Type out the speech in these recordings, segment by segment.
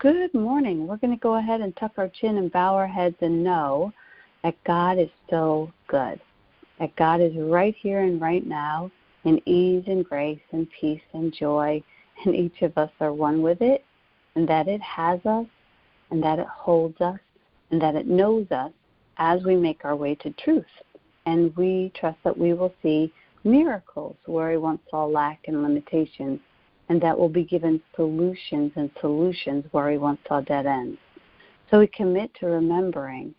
Good morning. We're going to go ahead and tuck our chin and bow our heads and know that God is so good, that God is right here and right now in ease and grace and peace and joy, and each of us are one with it, and that it has us, and that it holds us, and that it knows us as we make our way to truth. And we trust that we will see miracles where we once saw lack and limitations, and that we'll be given solutions and solutions where we once saw dead ends. So we commit to remembering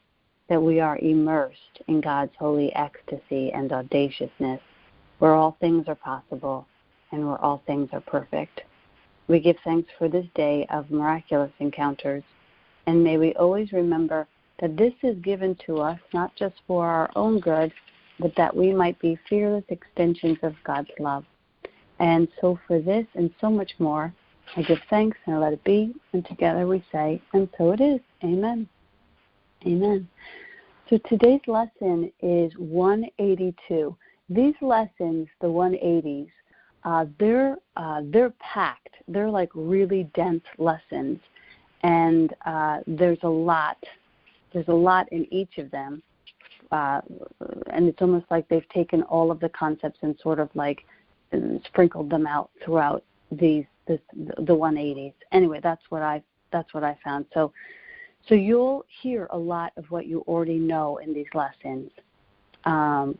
that we are immersed in God's holy ecstasy and audaciousness, where all things are possible and where all things are perfect. We give thanks for this day of miraculous encounters, and may we always remember that this is given to us not just for our own good, but that we might be fearless extensions of God's love. And so for this and so much more, I give thanks and I let it be, and together we say, and so it is. Amen. Amen. So today's lesson is 182. These lessons, the 180s, they're packed. They're like really dense lessons, and there's a lot in each of them, and it's almost like they've taken all of the concepts and sort of like sprinkled them out throughout the 180s. Anyway, that's what I found. So you'll hear a lot of what you already know in these lessons.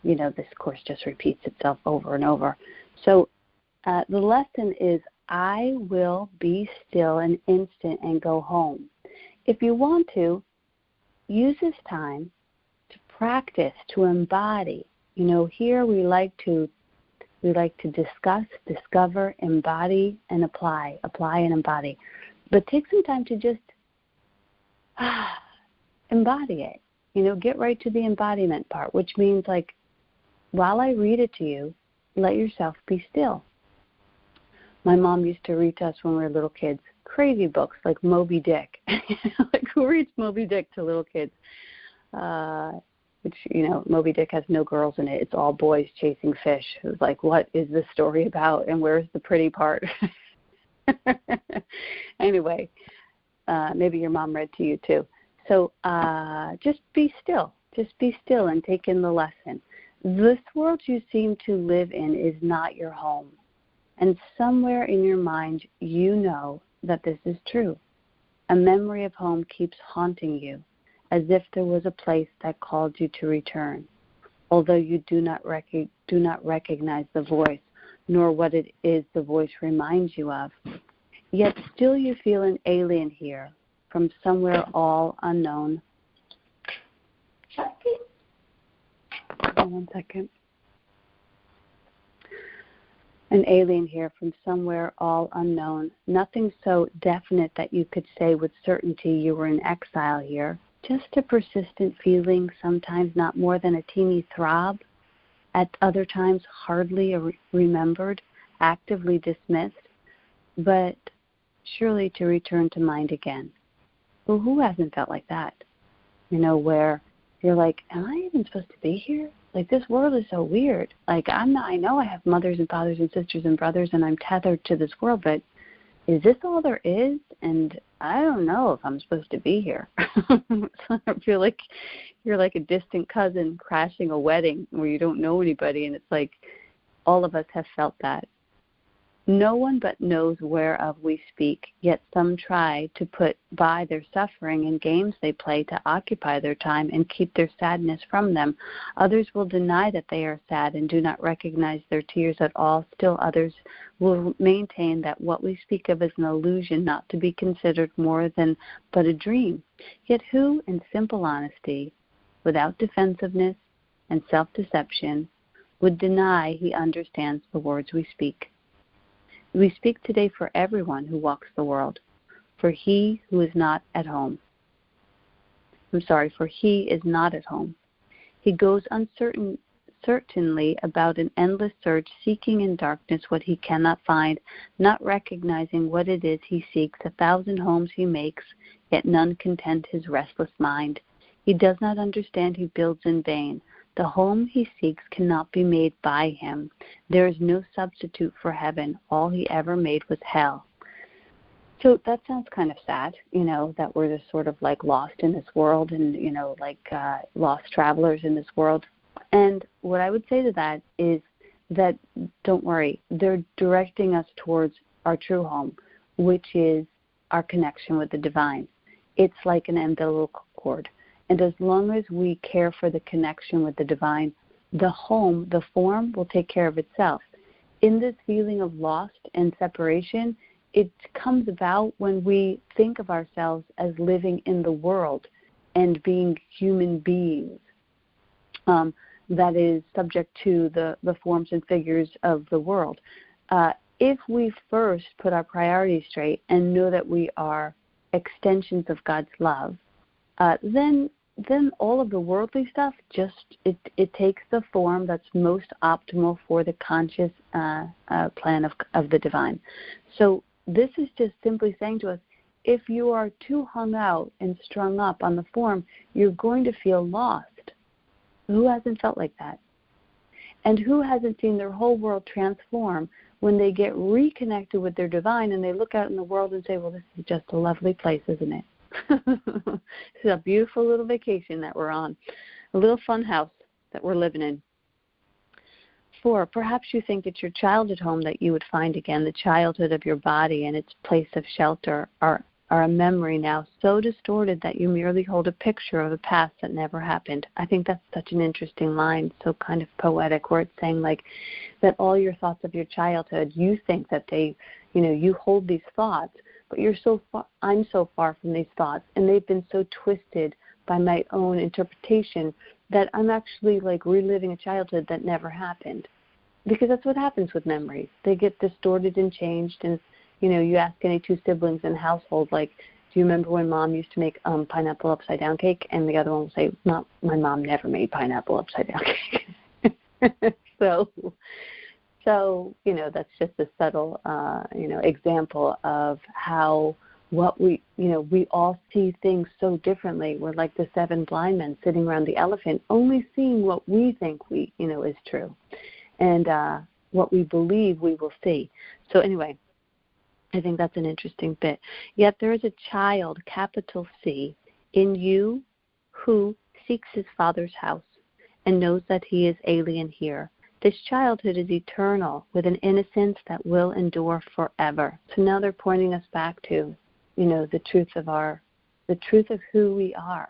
This course just repeats itself over and over. So the lesson is, I will be still an instant and go home. If you want to, use this time to practice, to embody. Here we like to discuss, discover, embody, and apply and embody. But take some time to just embody it. Get right to the embodiment part, which means like, while I read it to you, let yourself be still. My mom used to read to us when we were little kids crazy books like Moby Dick. Like, who reads Moby Dick to little kids? Which, Moby Dick has no girls in it. It's all boys chasing fish. It was like, what is this story about, and where's the pretty part? Anyway, maybe your mom read to you too. So just be still. Just be still and take in the lesson. This world you seem to live in is not your home. And somewhere in your mind, you know that this is true. A memory of home keeps haunting you, as if there was a place that called you to return, although you do not recognize the voice, nor what it is the voice reminds you of. Yet still you feel an alien here, from somewhere all unknown. One second. An alien here from somewhere all unknown. Nothing so definite that you could say with certainty you were in exile here. Just a persistent feeling, sometimes not more than a teeny throb, at other times hardly remembered, actively dismissed, but surely to return to mind again. Well, who hasn't felt like that? Where you're like, am I even supposed to be here? Like, this world is so weird. Like, I know I have mothers and fathers and sisters and brothers, and I'm tethered to this world, but is this all there is? And I don't know if I'm supposed to be here. I feel like you're like a distant cousin crashing a wedding where you don't know anybody, and it's like all of us have felt that. No one but knows whereof we speak, yet some try to put by their suffering in games they play to occupy their time and keep their sadness from them. Others will deny that they are sad and do not recognize their tears at all. Still others will maintain that what we speak of is an illusion, not to be considered more than but a dream. Yet who, in simple honesty, without defensiveness and self-deception, would deny he understands the words we speak? We speak today for everyone who walks the world, for he who is not at home. For he is not at home. He goes certainly about an endless search, seeking in darkness what he cannot find, not recognizing what it is he seeks. 1,000 homes he makes, yet none content his restless mind. He does not understand he builds in vain. The home he seeks cannot be made by him. There is no substitute for heaven. All he ever made was hell. So that sounds kind of sad, that we're just sort of like lost in this world and, lost travelers in this world. And what I would say to that is that don't worry, they're directing us towards our true home, which is our connection with the divine. It's like an umbilical cord. And as long as we care for the connection with the divine, the home, the form, will take care of itself. In this feeling of lost and separation, it comes about when we think of ourselves as living in the world and being human beings. That is subject to the forms and figures of the world. If we first put our priorities straight and know that we are extensions of God's love, then all of the worldly stuff it takes the form that's most optimal for the conscious plan of the divine. So this is just simply saying to us, if you are too hung out and strung up on the form, you're going to feel lost. Who hasn't felt like that? And who hasn't seen their whole world transform when they get reconnected with their divine and they look out in the world and say, well, this is just a lovely place, isn't it? This is a beautiful little vacation that we're on, a little fun house that we're living in. 4, perhaps you think it's your childhood home that you would find again. The childhood of your body and its place of shelter are a memory now so distorted that you merely hold a picture of a past that never happened. I think that's such an interesting line, so kind of poetic, where it's saying like that all your thoughts of your childhood, you think that they, you hold these thoughts, but I'm so far from these thoughts, and they've been so twisted by my own interpretation that I'm actually like reliving a childhood that never happened. Because that's what happens with memories. They get distorted and changed. And, you ask any two siblings in a household, like, do you remember when Mom used to make pineapple upside down cake? And the other one will say, no, my mom never made pineapple upside down cake. So, that's just a subtle, example of how we all see things so differently. We're like the 7 blind men sitting around the elephant, only seeing what we think is true, and what we believe we will see. So anyway, I think that's an interesting bit. Yet there is a child, capital C, in you who seeks his father's house and knows that he is alien here. This childhood is eternal, with an innocence that will endure forever. So now they're pointing us back to the truth of who we are.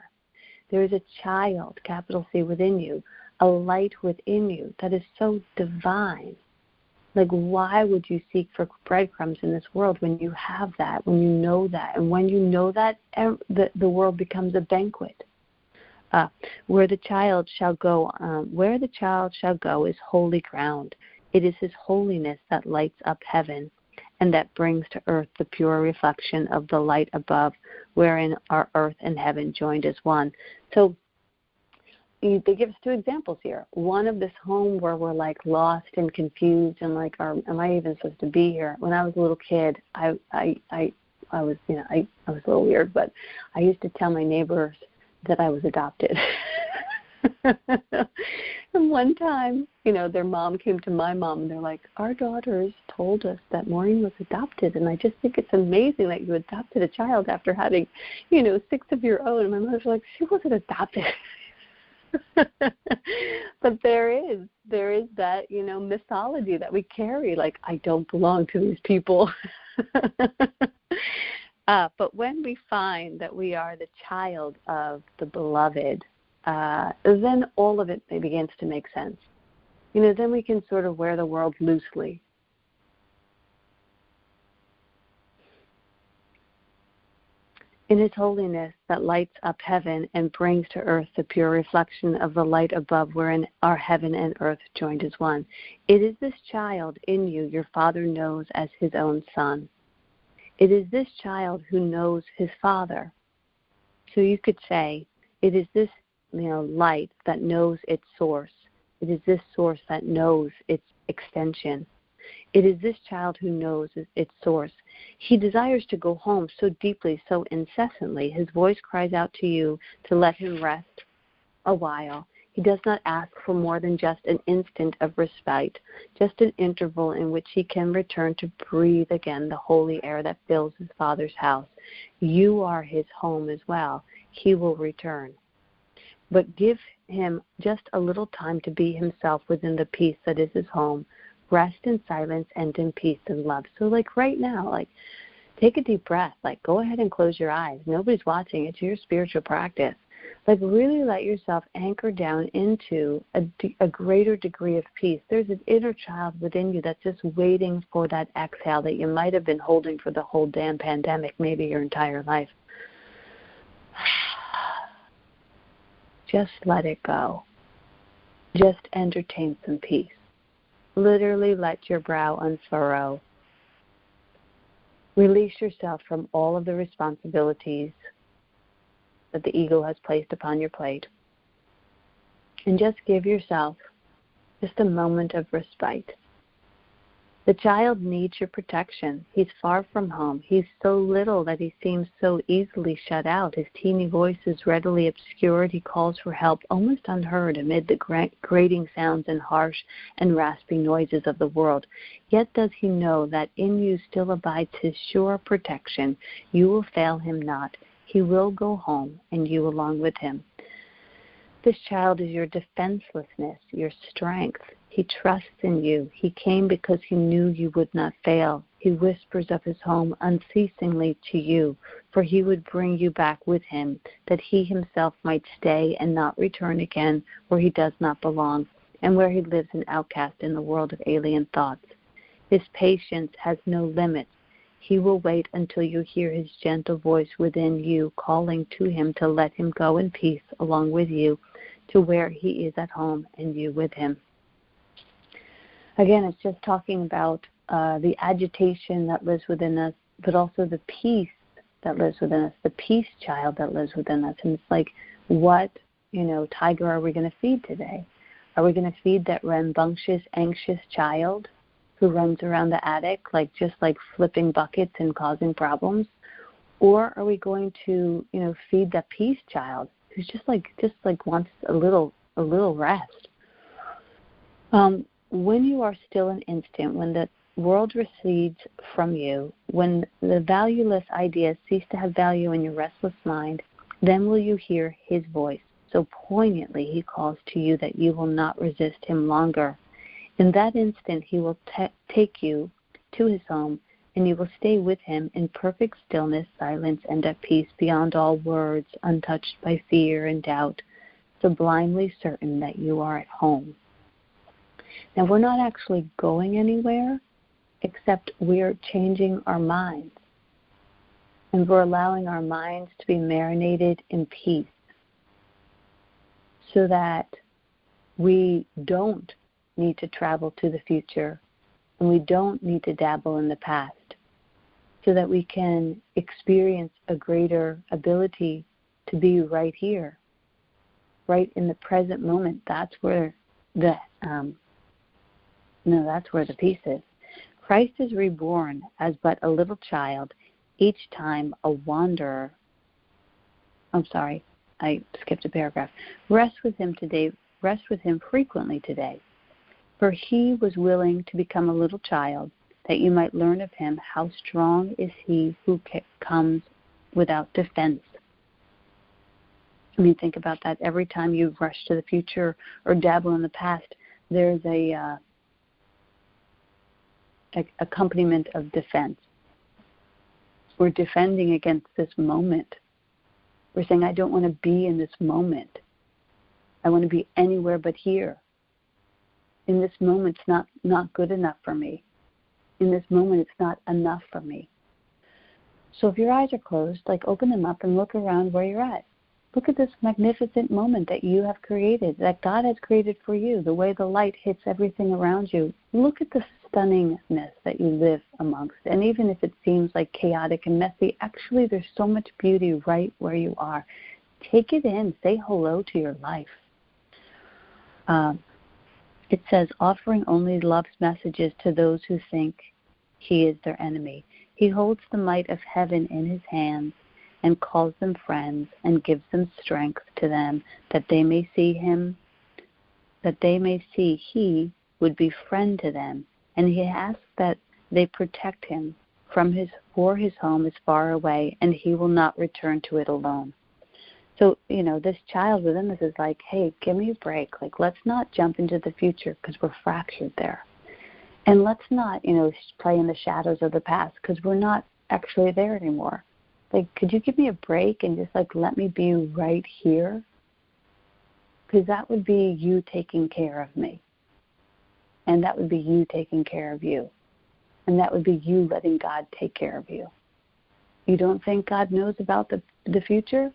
There is a child, capital C, within you, a light within you that is so divine. Like, why would you seek for breadcrumbs in this world when you have that, when you know that? And when you know that, the world becomes a banquet. Where the child shall go is holy ground. It is his holiness that lights up heaven, and that brings to earth the pure reflection of the light above, wherein are earth and heaven joined as one. So they give us 2 examples here. One of this home where we're like lost and confused and like, am I even supposed to be here? When I was a little kid, I was a little weird, but I used to tell my neighbors that I was adopted. And one time, their mom came to my mom, and they're like, our daughters told us that Maureen was adopted, and I just think it's amazing that you adopted a child after having, 6 of your own. And my mother's like, she wasn't adopted. But there is that, mythology that we carry, like, I don't belong to these people. But when we find that we are the child of the beloved, then all of it begins to make sense. Then we can sort of wear the world loosely. In his holiness that lights up heaven and brings to earth the pure reflection of the light above, wherein are heaven and earth joined as one. It is this child in you your Father knows as his own son. It is this child who knows his Father. So you could say, it is this light that knows its source. It is this source that knows its extension. It is this child who knows its source. He desires to go home so deeply, so incessantly. His voice cries out to you to let him rest a while. He does not ask for more than just an instant of respite, just an interval in which he can return to breathe again the holy air that fills his Father's house. You are his home as well. He will return. But give him just a little time to be himself within the peace that is his home. Rest in silence and in peace and love. So like right now, like take a deep breath. Like go ahead and close your eyes. Nobody's watching. It's your spiritual practice. Like really let yourself anchor down into a greater degree of peace. There's an inner child within you that's just waiting for that exhale that you might have been holding for the whole damn pandemic, maybe your entire life. Just let it go. Just entertain some peace. Literally let your brow unfurrow. Release yourself from all of the responsibilities that the ego has placed upon your plate. And just give yourself just a moment of respite. The child needs your protection. He's far from home. He's so little that he seems so easily shut out. His teeny voice is readily obscured. He calls for help, almost unheard amid the grating sounds and harsh and rasping noises of the world. Yet does he know that in you still abides his sure protection. You will fail him not. He will go home, and you along with him. This child is your defenselessness, your strength. He trusts in you. He came because he knew you would not fail. He whispers of his home unceasingly to you, for he would bring you back with him, that he himself might stay and not return again where he does not belong, and where he lives an outcast in the world of alien thoughts. His patience has no limits. He will wait until you hear his gentle voice within you calling to him to let him go in peace along with you to where he is at home and you with him. Again, it's just talking about the agitation that lives within us, but also the peace that lives within us, the peace child that lives within us. And it's like, what, tiger are we going to feed today? Are we going to feed that rambunctious, anxious child who runs around the attic, just flipping buckets and causing problems? Or are we going to, feed that peace child who's just wants a little rest? When you are still an instant, when the world recedes from you, when the valueless ideas cease to have value in your restless mind, then will you hear his voice. So poignantly he calls to you that you will not resist him longer. In that instant he will take you to his home, and you will stay with him in perfect stillness, silence, and at peace beyond all words, untouched by fear and doubt, sublimely certain that you are at home. Now, we're not actually going anywhere, except we're changing our minds. And we're allowing our minds to be marinated in peace so that we don't need to travel to the future and we don't need to dabble in the past, so that we can experience a greater ability to be right here, right in the present moment. That's where that's where the peace is. Christ is reborn as but a little child, each time a wanderer. I'm sorry, I skipped a paragraph. Rest with him today. Rest with him frequently today. For he was willing to become a little child, that you might learn of him how strong is he who comes without defense. I mean, think about that. Every time you rush to the future or dabble in the past, there's a accompaniment of defense. We're defending against this moment. We're saying, I don't want to be in this moment. I want to be anywhere but here. In this moment, it's not good enough for me. In this moment, it's not enough for me. So if your eyes are closed, open them up and look around where you're at. Look at this magnificent moment that you have created, that God has created for you, the way the light hits everything around you. Look at the stunningness that you live amongst. And even if it seems chaotic and messy, actually there's so much beauty right where you are. Take it in. Say hello to your life. It says, offering only love's messages to those who think he is their enemy. He holds the might of heaven in his hands and calls them friends and gives them strength to them that they may see him that they may see he would be friend to them, and he asks that they protect him for his home is far away, and he will not return to it alone. So, this child within us is like, hey, give me a break. Like, let's not jump into the future because we're fractured there. And let's not, play in the shadows of the past because we're not actually there anymore. Like, could you give me a break and just, let me be right here? Because that would be you taking care of me. And that would be you taking care of you. And that would be you letting God take care of you. You don't think God knows about the future?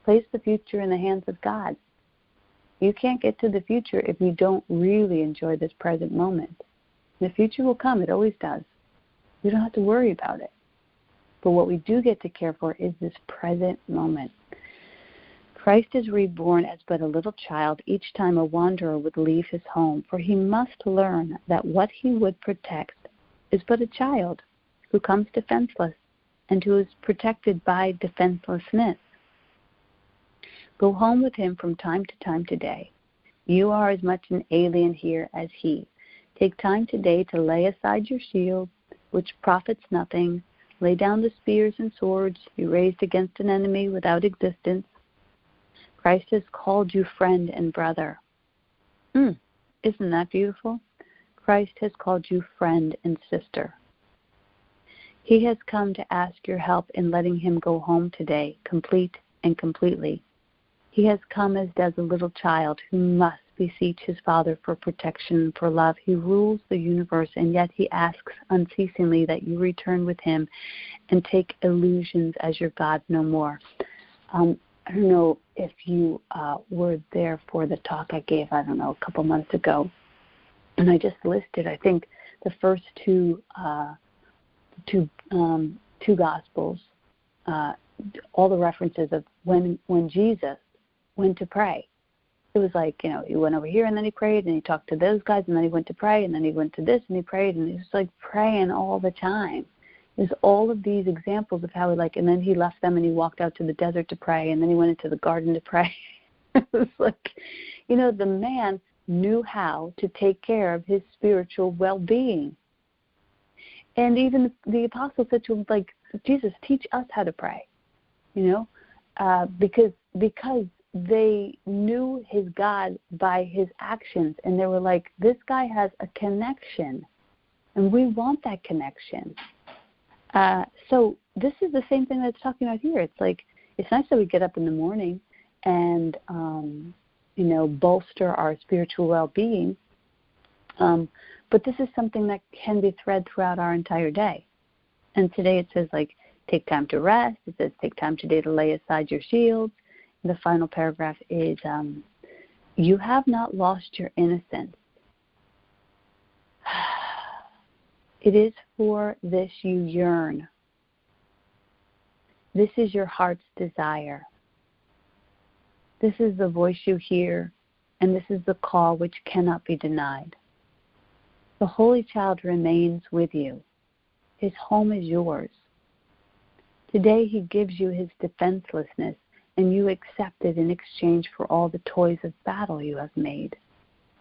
Place the future in the hands of God. You can't get to the future if you don't really enjoy this present moment. The future will come. It always does. You don't have to worry about it. But what we do get to care for is this present moment. Christ is reborn as but a little child each time a wanderer would leave his home, for he must learn that what he would protect is but a child who comes defenseless and who is protected by defenselessness. Go home with him from time to time today. You are as much an alien here as he. Take time today to lay aside your shield, which profits nothing. Lay down the spears and swords you raised against an enemy without existence. Christ has called you friend and brother. Isn't that beautiful? Christ has called you friend and sister. He has come to ask your help in letting him go home today, complete and completely. He has come as does a little child who must beseech his Father for protection and for love. He rules the universe, and yet he asks unceasingly that you return with him and take illusions as your God no more. I don't know if you were there for the talk I gave, a couple months ago. And I just listed, I think, the first two Gospels, all the references of when Jesus went to pray. It was like, he went over here and then he prayed and he talked to those guys and then he went to pray and then he went to this and he prayed, and he was like praying all the time. There's all of these examples of how and then he left them and he walked out to the desert to pray, and then he went into the garden to pray. It was like, the man knew how to take care of his spiritual well-being. And even the apostle said to him, Jesus, teach us how to pray, because they knew his God by his actions, and they were like, this guy has a connection, and we want that connection. So this is the same thing that's talking about here. It's like, it's nice that we get up in the morning and, bolster our spiritual well-being. But this is something that can be thread throughout our entire day. And today it says, take time to rest. It says, take time today to lay aside your shields. And the final paragraph is, you have not lost your innocence. It is for this you yearn. This is your heart's desire. This is the voice you hear, and this is the call which cannot be denied. The Holy Child remains with you. His home is yours. Today he gives you his defenselessness, and you accept it in exchange for all the toys of battle you have made.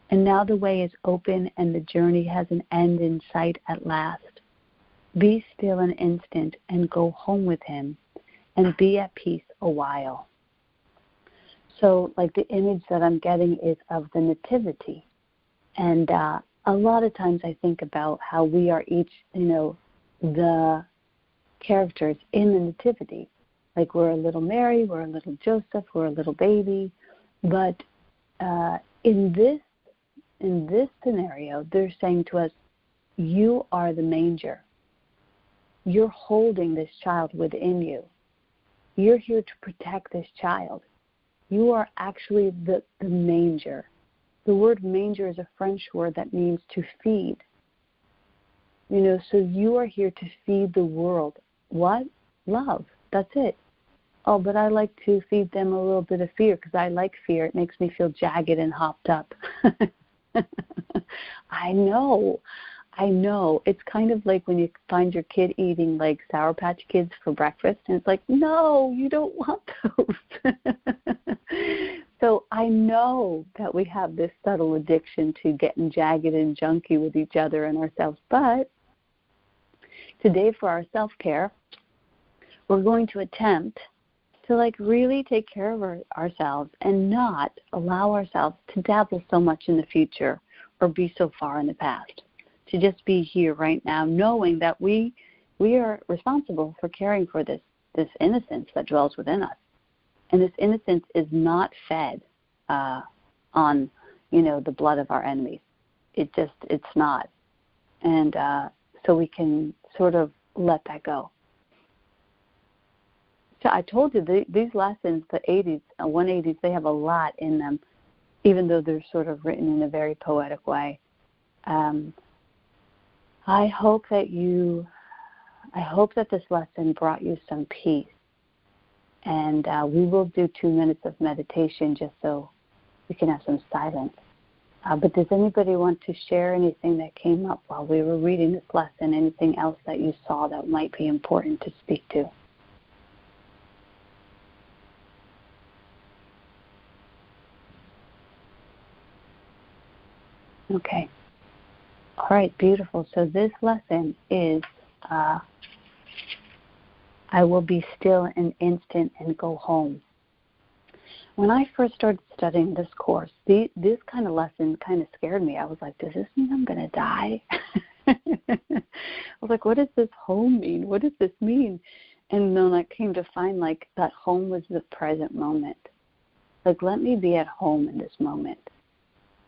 And now the way is open, and the journey has an end in sight at last. Be still an instant and go home with him, and be at peace a while. So, the image that I'm getting is of the nativity. And a lot of times I think about how we are each, the characters in the nativity. We're a little Mary, we're a little Joseph, we're a little baby. But in this scenario, they're saying to us, you are the manger. You're holding this child within you. You're here to protect this child. You are actually the manger. The word manger is a French word that means to feed. So you are here to feed the world. What? Love. That's it. Oh, but I like to feed them a little bit of fear because I like fear. It makes me feel jagged and hopped up. I know. It's kind of like when you find your kid eating Sour Patch Kids for breakfast, and it's like, no, you don't want those. So I know that we have this subtle addiction to getting jagged and junky with each other and ourselves, but today for our self-care, we're going to attempt to really take care of ourselves and not allow ourselves to dabble so much in the future or be so far in the past. To just be here right now, knowing that we are responsible for caring for this innocence that dwells within us. And this innocence is not fed on, the blood of our enemies. It's not. And so we can sort of let that go. So I told you these lessons, the 80s, 180s, they have a lot in them, even though they're sort of written in a very poetic way. I hope that this lesson brought you some peace. And we will do 2 minutes of meditation just so we can have some silence. But does anybody want to share anything that came up while we were reading this lesson, anything else that you saw that might be important to speak to? Okay. All right, beautiful. So this lesson is I will be still an instant and go home. When I first started studying this course, this kind of lesson kind of scared me. I was like, does this mean I'm going to die? I was like, what does this home mean? What does this mean? And then I came to find that home was the present moment. Let me be at home in this moment.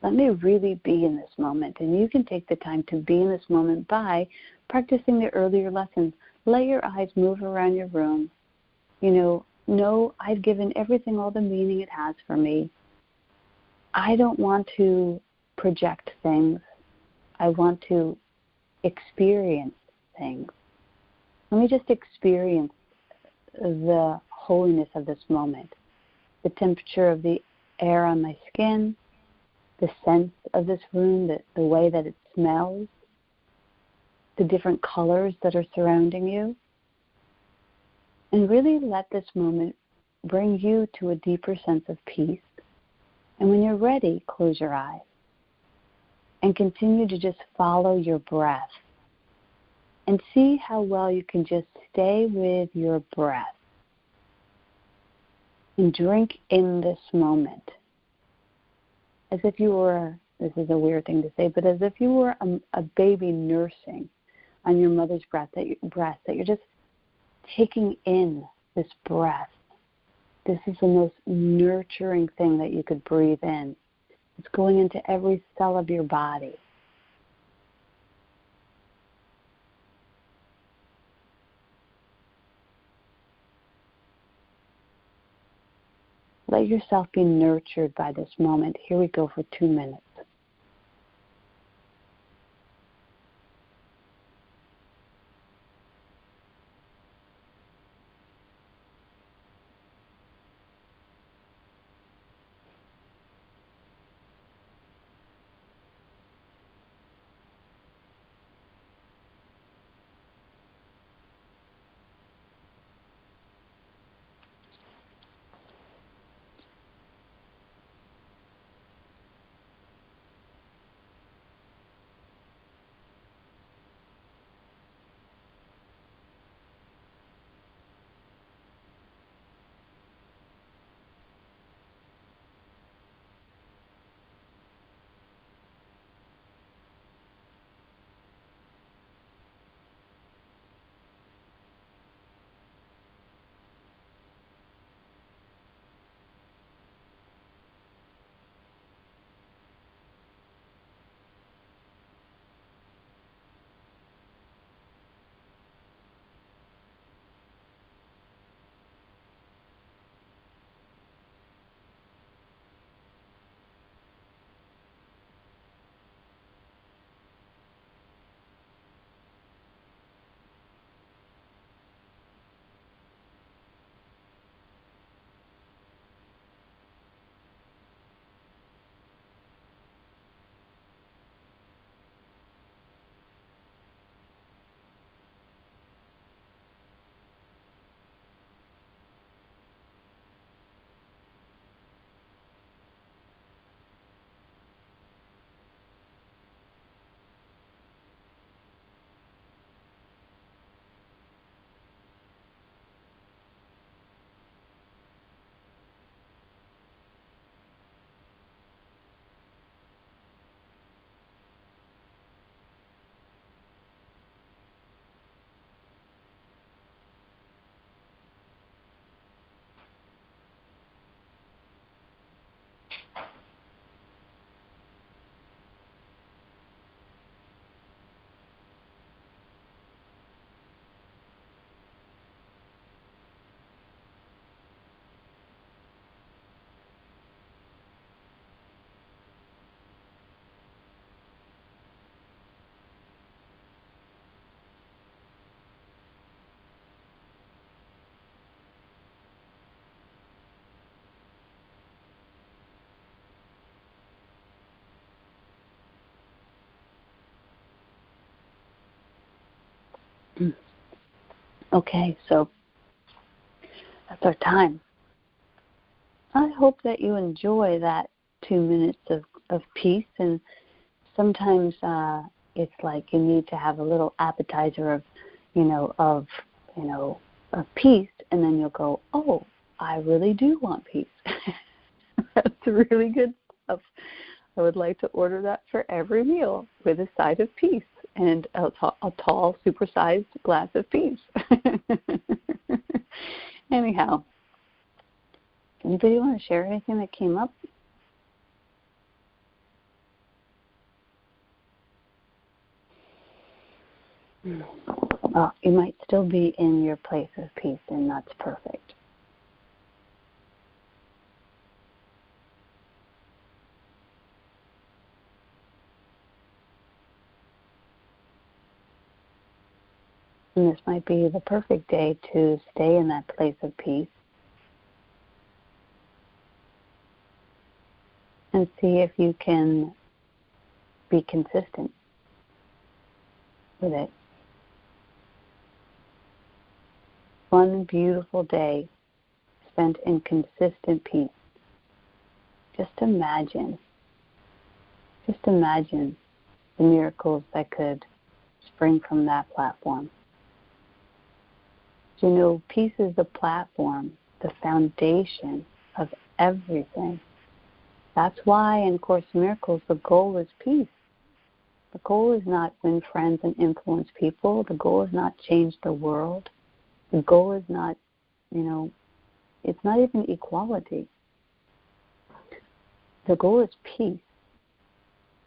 Let me really be in this moment. And you can take the time to be in this moment by practicing the earlier lessons. Let your eyes move around your room. Know I've given everything all the meaning it has for me. I don't want to project things. I want to experience things. Let me just experience the holiness of this moment, the temperature of the air on my skin, the sense of this room, the way that it smells, the different colors that are surrounding you. And really let this moment bring you to a deeper sense of peace. And when you're ready, close your eyes and continue to just follow your breath and see how well you can just stay with your breath and drink in this moment as if you were, this is a weird thing to say, but as if you were a baby nursing on your mother's breast, that you're just taking in this breath. This is the most nurturing thing that you could breathe in. It's going into every cell of your body. Let yourself be nurtured by this moment. Here we go for 2 minutes. Okay, so that's our time. I hope that you enjoy that 2 minutes of peace, and sometimes it's like you need to have a little appetizer of peace, and then you'll go, oh, I really do want peace. That's really good stuff. I would like to order that for every meal with a side of peace and a tall, supersized glass of peace. Anyhow, anybody want to share anything that came up? Well, you might still be in your place of peace, and that's perfect. And this might be the perfect day to stay in that place of peace and see if you can be consistent with it. One beautiful day spent in consistent peace. Just imagine the miracles that could spring from that platform. You know, peace is the platform, the foundation of everything. That's why in Course in Miracles, the goal is peace. The goal is not win friends and influence people. The goal is not change the world. The goal is not, it's not even equality. The goal is peace.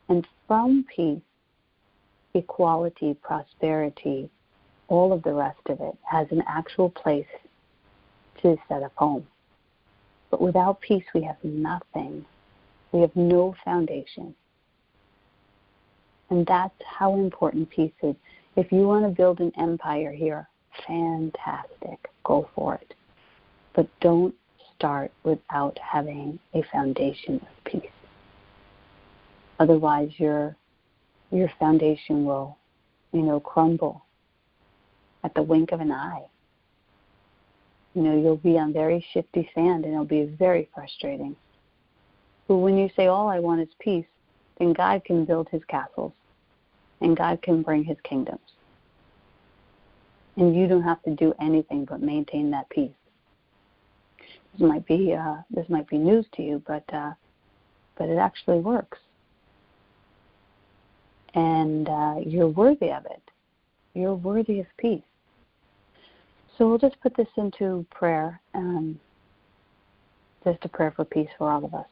And from peace, equality, prosperity, all of the rest of it has an actual place to set up home. But without peace, we have nothing. We have no foundation. And that's how important peace is. If you want to build an empire here, fantastic. Go for it. But don't start without having a foundation of peace. Otherwise, your foundation will, crumble at the wink of an eye. You'll be on very shifty sand, and it'll be very frustrating. But when you say, all I want is peace, then God can build his castles, and God can bring his kingdoms. And you don't have to do anything but maintain that peace. This might be news to you, but it actually works. And you're worthy of it. You're worthy of peace. So we'll just put this into prayer, just a prayer for peace for all of us.